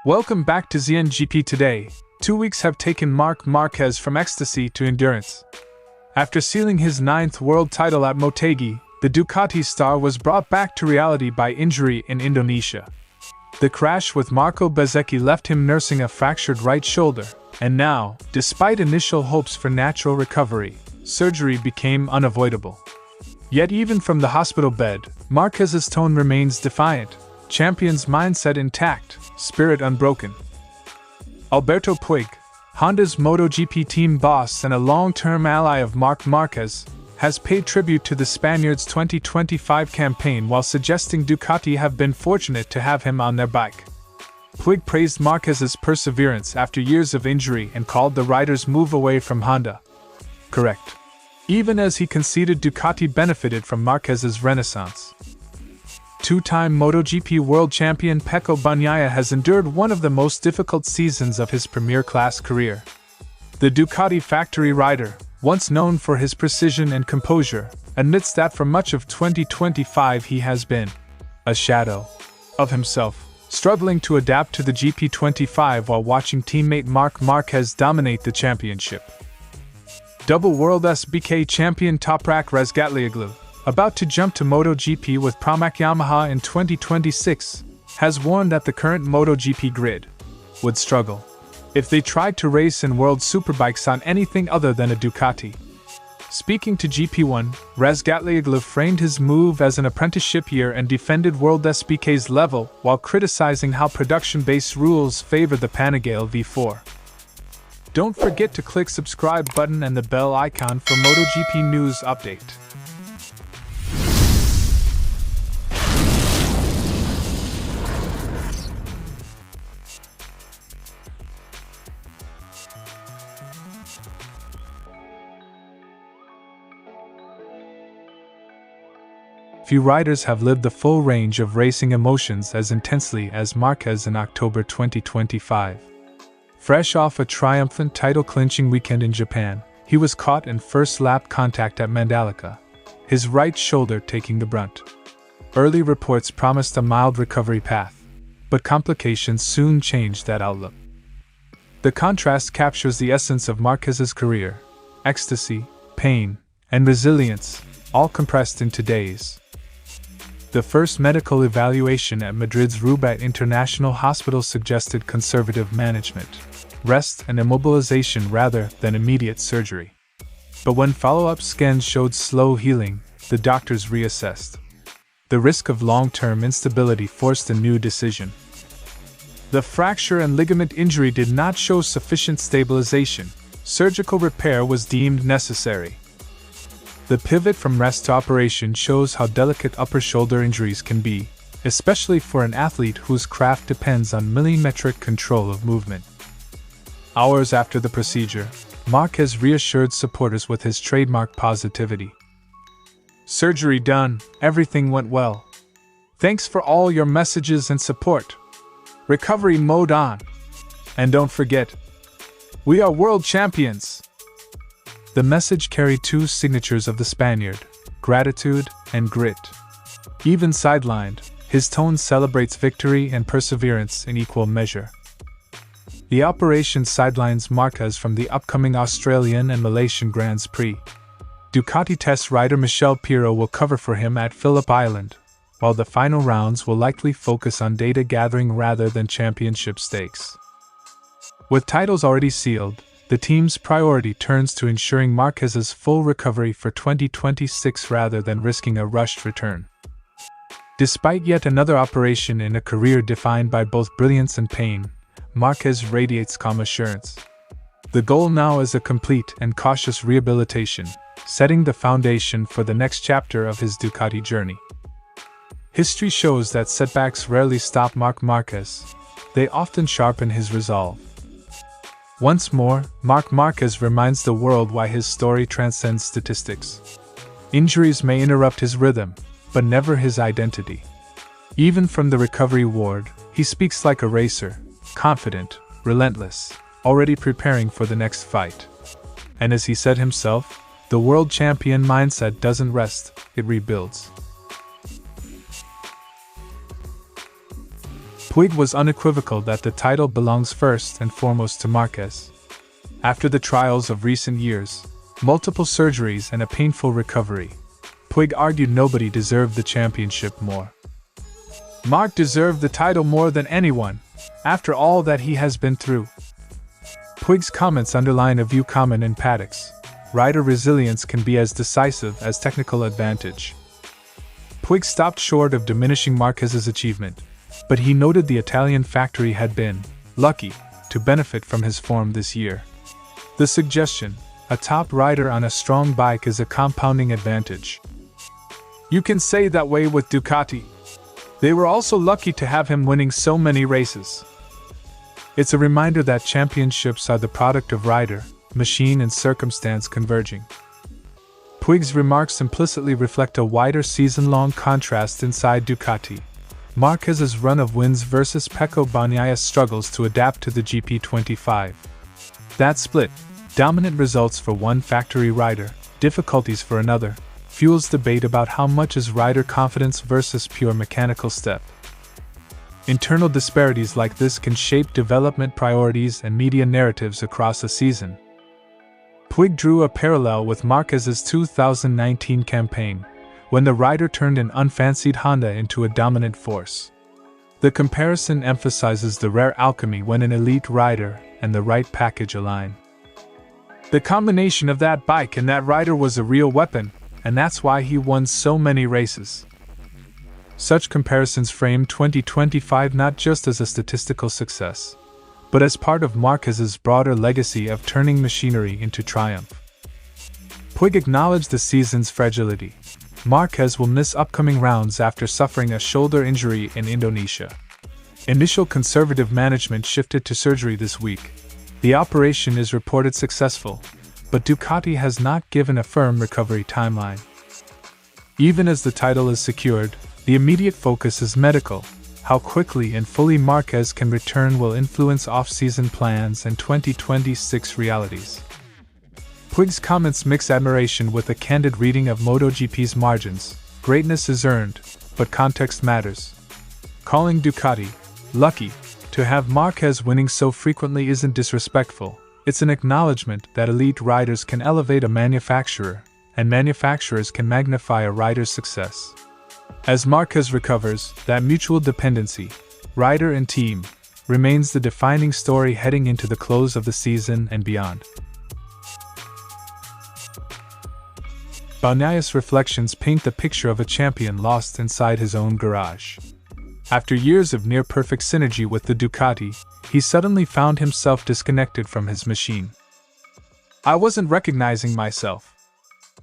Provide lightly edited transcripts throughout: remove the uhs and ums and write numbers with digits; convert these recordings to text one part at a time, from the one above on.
Welcome back to ZNGP Today. 2 weeks have taken Marc Márquez from ecstasy to endurance. After sealing his 9th world title at Motegi, the Ducati star was brought back to reality by injury in Indonesia. The crash with Marco Bezzecchi left him nursing a fractured right shoulder, and now, despite initial hopes for natural recovery, surgery became unavoidable. Yet even from the hospital bed, Marquez's tone remains defiant, champion's mindset intact, spirit unbroken. Alberto Puig, Honda's MotoGP team boss and a long-term ally of Marc Márquez, has paid tribute to the Spaniard's 2025 campaign while suggesting Ducati have been fortunate to have him on their bike. Puig praised Márquez's perseverance after years of injury and called the rider's move away from Honda correct, even as he conceded Ducati benefited from Marquez's renaissance. Two-time MotoGP world champion Pecco Bagnaia has endured one of the most difficult seasons of his premier-class career. The Ducati factory rider, once known for his precision and composure, admits that for much of 2025 he has been a shadow of himself, struggling to adapt to the GP25 while watching teammate Marc Márquez dominate the championship. Double World SBK champion Toprak Razgatlioglu, about to jump to MotoGP with Pramac Yamaha in 2026, has warned that the current MotoGP grid would struggle if they tried to race in world superbikes on anything other than a Ducati. Speaking to GP1, Razgatlioglu framed his move as an apprenticeship year and defended World SBK's level while criticizing how production-based rules favor the Panigale V4. Don't forget to click subscribe button and the bell icon for MotoGP news update. Few riders have lived the full range of racing emotions as intensely as Marquez in October 2025. Fresh off a triumphant title-clinching weekend in Japan, he was caught in first-lap contact at Mandalika, his right shoulder taking the brunt. Early reports promised a mild recovery path, but complications soon changed that outlook. The contrast captures the essence of Marquez's career: ecstasy, pain, and resilience, all compressed into days. The first medical evaluation at Madrid's Roubaix International Hospital suggested conservative management, rest and immobilization rather than immediate surgery. But when follow-up scans showed slow healing, the doctors reassessed. The risk of long-term instability forced a new decision. The fracture and ligament injury did not show sufficient stabilization. Surgical repair was deemed necessary. The pivot from rest to operation shows how delicate upper shoulder injuries can be, especially for an athlete whose craft depends on millimetric control of movement. Hours after the procedure, Marquez reassured supporters with his trademark positivity. "Surgery done, everything went well. Thanks for all your messages and support. Recovery mode on. And don't forget, we are world champions." The message carried two signatures of the Spaniard: gratitude and grit. Even sidelined, his tone celebrates victory and perseverance in equal measure. The operation sidelines Marquez from the upcoming Australian and Malaysian Grands Prix. Ducati test rider Michel Pirot will cover for him at Phillip Island, while the final rounds will likely focus on data gathering rather than championship stakes. With titles already sealed, the team's priority turns to ensuring Marquez's full recovery for 2026 rather than risking a rushed return. Despite yet another operation in a career defined by both brilliance and pain, Marquez radiates calm assurance. The goal now is a complete and cautious rehabilitation, setting the foundation for the next chapter of his Ducati journey. History shows that setbacks rarely stop Marc Márquez. They often sharpen his resolve. Once more, Marc Márquez reminds the world why his story transcends statistics. Injuries may interrupt his rhythm, but never his identity. Even from the recovery ward, he speaks like a racer, confident, relentless, already preparing for the next fight. And as he said himself, the world champion mindset doesn't rest, it rebuilds. Puig was unequivocal that the title belongs first and foremost to Marquez. After the trials of recent years, multiple surgeries and a painful recovery, Puig argued nobody deserved the championship more. Marc deserved the title more than anyone, after all that he has been through. Puig's comments underline a view common in paddocks. Rider resilience can be as decisive as technical advantage. Puig stopped short of diminishing Marquez's achievement, but he noted the Italian factory had been lucky to benefit from his form this year. The suggestion, a top rider on a strong bike is a compounding advantage. You can say that way with Ducati. They were also lucky to have him winning so many races. It's a reminder that championships are the product of rider, machine and circumstance converging. Puig's remarks implicitly reflect a wider season-long contrast inside Ducati. Marquez's run of wins versus Pecco Bagnaia struggles to adapt to the GP25. That split, dominant results for one factory rider, difficulties for another, fuels debate about how much is rider confidence versus pure mechanical step. Internal disparities like this can shape development priorities and media narratives across a season. Puig drew a parallel with Marquez's 2019 campaign, when the rider turned an unfancied Honda into a dominant force. The comparison emphasizes the rare alchemy when an elite rider and the right package align. The combination of that bike and that rider was a real weapon, and that's why he won so many races. Such comparisons frame 2025 not just as a statistical success, but as part of Marquez's broader legacy of turning machinery into triumph. Puig acknowledged the season's fragility. Marquez will miss upcoming rounds after suffering a shoulder injury in Indonesia. Initial conservative management shifted to surgery this week. The operation is reported successful, but Ducati has not given a firm recovery timeline. Even as the title is secured, the immediate focus is medical. How quickly and fully Marquez can return will influence off-season plans and 2026 realities. Puig's comments mix admiration with a candid reading of MotoGP's margins. Greatness is earned, but context matters. Calling Ducati lucky to have Marquez winning so frequently isn't disrespectful. It's an acknowledgement that elite riders can elevate a manufacturer, and manufacturers can magnify a rider's success. As Marquez recovers, that mutual dependency, rider and team, remains the defining story heading into the close of the season and beyond. Bagnaia's reflections paint the picture of a champion lost inside his own garage. After years of near-perfect synergy with the Ducati, he suddenly found himself disconnected from his machine. I wasn't recognizing myself.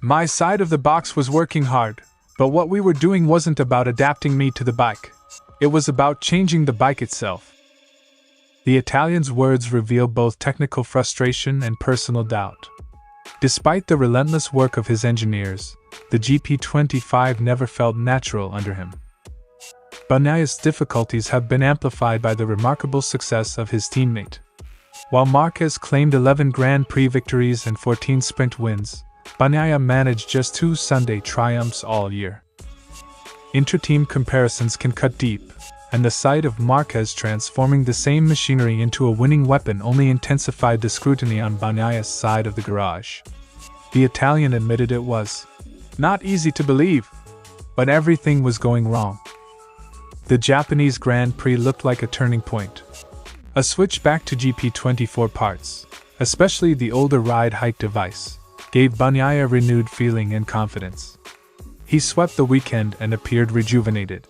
My side of the box was working hard, but what we were doing wasn't about adapting me to the bike. It was about changing the bike itself. The Italian's words reveal both technical frustration and personal doubt. Despite the relentless work of his engineers, the GP25 never felt natural under him. Bagnaia's difficulties have been amplified by the remarkable success of his teammate. While Marquez claimed 11 Grand Prix victories and 14 sprint wins, Bagnaia managed just 2 Sunday triumphs all year. Inter-team comparisons can cut deep, and the sight of Marquez transforming the same machinery into a winning weapon only intensified the scrutiny on Bagnaia's side of the garage. The Italian admitted it was not easy to believe, but everything was going wrong. The Japanese Grand Prix looked like a turning point. A switch back to GP24 parts, especially the older ride height device, gave Bagnaia renewed feeling and confidence. He swept the weekend and appeared rejuvenated.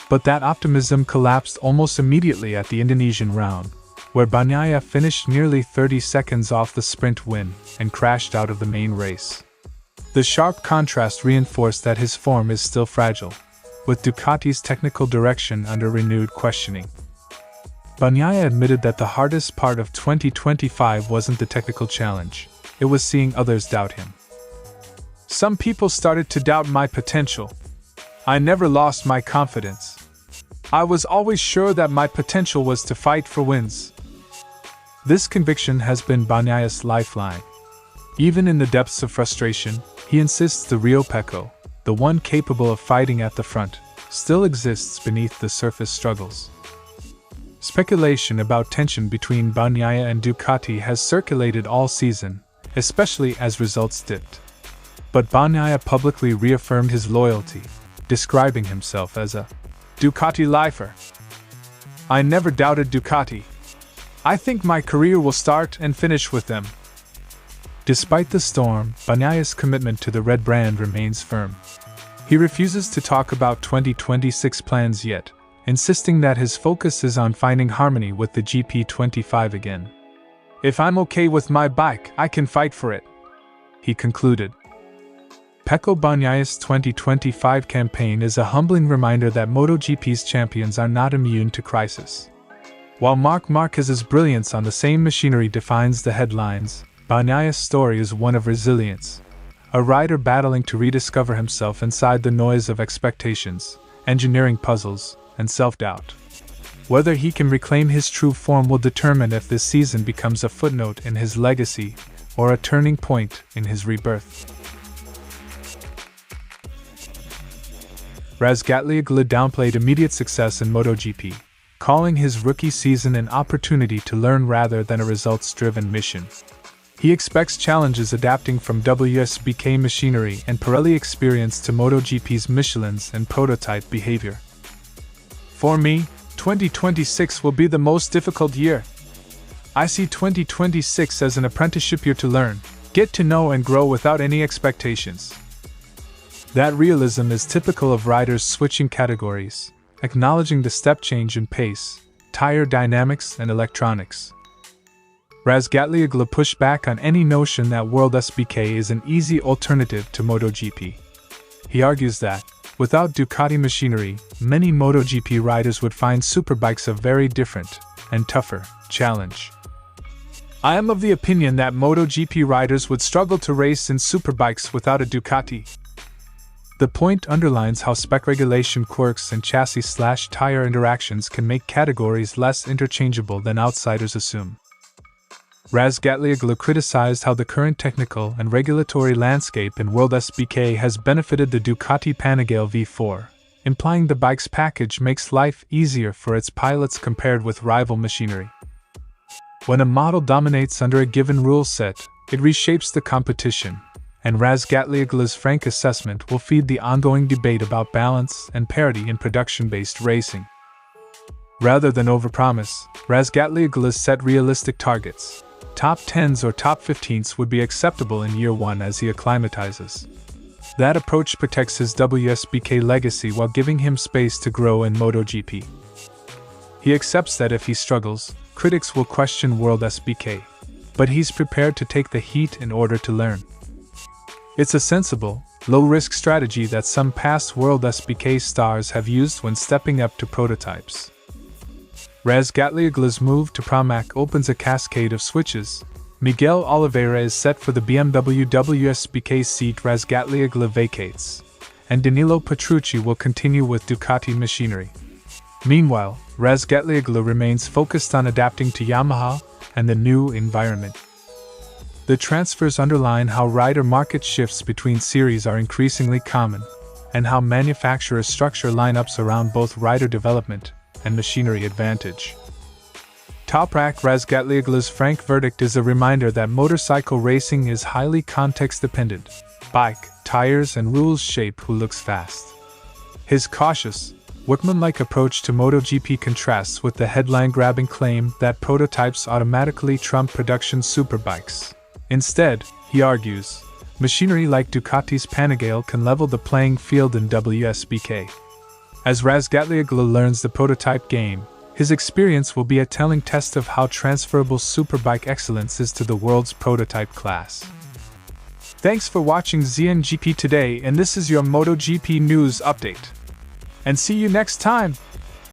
But that optimism collapsed almost immediately at the Indonesian round, where Bagnaia finished nearly 30 seconds off the sprint win and crashed out of the main race. The sharp contrast reinforced that his form is still fragile, with Ducati's technical direction under renewed questioning. Bagnaia admitted that the hardest part of 2025 wasn't the technical challenge, it was seeing others doubt him. Some people started to doubt my potential. I never lost my confidence. I was always sure that my potential was to fight for wins. This conviction has been Bagnaia's lifeline. Even in the depths of frustration, he insists the Rio Pecco, the one capable of fighting at the front, still exists beneath the surface struggles. Speculation about tension between Bagnaia and Ducati has circulated all season, especially as results dipped. But Bagnaia publicly reaffirmed his loyalty, describing himself as a Ducati lifer. "I never doubted Ducati. I think my career will start and finish with them." Despite the storm, Bagnaia's commitment to the red brand remains firm. He refuses to talk about 2026 plans yet, insisting that his focus is on finding harmony with the GP25 again. "If I'm okay with my bike, I can fight for it," he concluded. Pecco Bagnaia's 2025 campaign is a humbling reminder that MotoGP's champions are not immune to crisis. While Marc Márquez's brilliance on the same machinery defines the headlines, Bagnaia's story is one of resilience. A rider battling to rediscover himself inside the noise of expectations, engineering puzzles, and self-doubt. Whether he can reclaim his true form will determine if this season becomes a footnote in his legacy or a turning point in his rebirth. Razgatlioglu downplayed immediate success in MotoGP, calling his rookie season an opportunity to learn rather than a results-driven mission. He expects challenges adapting from WSBK machinery and Pirelli experience to MotoGP's Michelin's and prototype behavior. "For me, 2026 will be the most difficult year. I see 2026 as an apprenticeship year to learn, get to know and grow without any expectations." That realism is typical of riders switching categories, acknowledging the step change in pace, tire dynamics, and electronics. Razgatlioglu pushed back on any notion that World SBK is an easy alternative to MotoGP. He argues that, without Ducati machinery, many MotoGP riders would find superbikes a very different, and tougher, challenge. "I am of the opinion that MotoGP riders would struggle to race in superbikes without a Ducati." The point underlines how spec regulation quirks and chassis/tire interactions can make categories less interchangeable than outsiders assume. Razgatlioglu criticized how the current technical and regulatory landscape in World SBK has benefited the Ducati Panigale V4, implying the bike's package makes life easier for its pilots compared with rival machinery. When a model dominates under a given rule set, it reshapes the competition, and Razgatlioglu's frank assessment will feed the ongoing debate about balance and parity in production-based racing. Rather than overpromise, Razgatlioglu set realistic targets. Top 10s or top 15s would be acceptable in year one as he acclimatizes. That approach protects his WSBK legacy while giving him space to grow in MotoGP. He accepts that if he struggles, critics will question World SBK, but he's prepared to take the heat in order to learn. It's a sensible, low-risk strategy that some past World SBK stars have used when stepping up to prototypes. Razgatlioglu's move to Pramac opens a cascade of switches. Miguel Oliveira is set for the BMW WSBK seat Razgatlioglu vacates, and Danilo Petrucci will continue with Ducati machinery. Meanwhile, Razgatlioglu remains focused on adapting to Yamaha and the new environment. The transfers underline how rider market shifts between series are increasingly common, and how manufacturers structure lineups around both rider development and machinery advantage. Toprak Razgatlioglu's frank verdict is a reminder that motorcycle racing is highly context-dependent. Bike, tires, and rules shape who looks fast. His cautious, workmanlike approach to MotoGP contrasts with the headline-grabbing claim that prototypes automatically trump production superbikes. Instead, he argues, machinery like Ducati's Panigale can level the playing field in WSBK. As Razgatlioglu learns the prototype game, his experience will be a telling test of how transferable superbike excellence is to the world's prototype class. Thanks for watching ZNGP Today, and this is your MotoGP news update. And see you next time!